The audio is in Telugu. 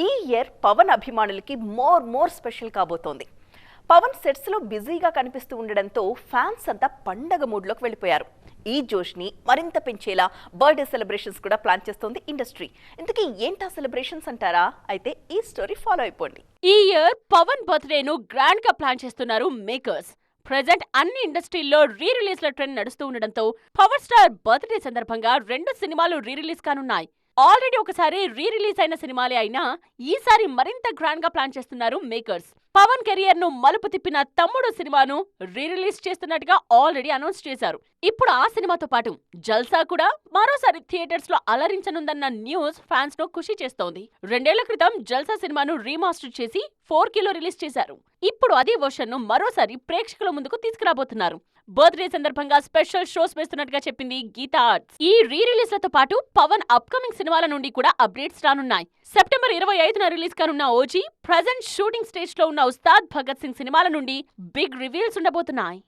ఈ ఇయర్ పవన్ అభిమానులకి మోర్ స్పెషల్ కాబోతోంది. పవన్ సెట్స్ లో బిజీగా కనిపిస్తూ ఉండడంతో ఫ్యాన్స్ అంతా పండగ మూడ్లోకి వెళ్ళిపోయారు. ఈ జోష్ ని మరింత పెంచేలా బర్త్డే సెలబ్రేషన్స్ కూడా ప్లాన్ చేస్తోంది ఇండస్ట్రీ. ఇంతకీ ఏంటా సెలబ్రేషన్స్ అంటారా? అయితే ఈ స్టోరీ ఫాలో అయిపోండి. ఈ ఇయర్ పవన్ బర్త్డే ను గ్రాండ్ గా ప్లాన్ చేస్తున్నారు మేకర్స్. ప్రెజెంట్ అన్ని ఇండస్ట్రీల్లో రీ రిలీజ్ల ట్రెండ్ నడుస్తూ ఉండడంతో పవర్ స్టార్ బర్త్డే సందర్భంగా 2 సినిమాలు రీ రిలీజ్ కానున్నాయి. ఆల్రెడీ ఒకసారి రీ రిలీజ్ అయిన సినిమాలే అయినా ఈసారి మరింత గ్రాండ్ గా ప్లాన్ చేస్తున్నారు మేకర్స్. పవన్ కెరియర్ ను మలుపు తిప్పిన తమ్ముడు సినిమాను రీ రిలీజ్ చేస్తున్నట్టుగా ఆల్రెడీ అనౌన్స్ చేశారు. ఇప్పుడు ఆ సినిమాతో పాటు జల్సా కూడా మరోసారి థియేటర్స్ లో అలరించనుందన్న న్యూస్ ఫ్యాన్స్ ను ఖుషి చేస్తోంది. 2 ఏళ్ల క్రితం జల్సా సినిమాను రీమాస్టర్ చేసి 4K లో రిలీజ్ చేశారు. ఇప్పుడు అదే వర్షన్ ను మరోసారి ప్రేక్షకుల ముందుకు తీసుకురాబోతున్నారు. బర్త్డే సందర్భంగా స్పెషల్ షోస్ వేస్తున్నట్టుగా చెప్పింది గీతా ఆర్ట్స్. ఈ రీ రిలీజ్లతో పాటు పవన్ అప్కమింగ్ సినిమాల నుండి కూడా అప్డేట్స్ రానున్నాయి. సెప్టెంబర్ 25న రిలీజ్ కానున్న ఓజీ, ప్రెజెంట్ షూటింగ్ స్టేజ్ లో ఉన్న ఉస్తాద్ భగత్ సింగ్ సినిమాల నుండి బిగ్ రివీల్స్ ఉండబోతున్నాయి.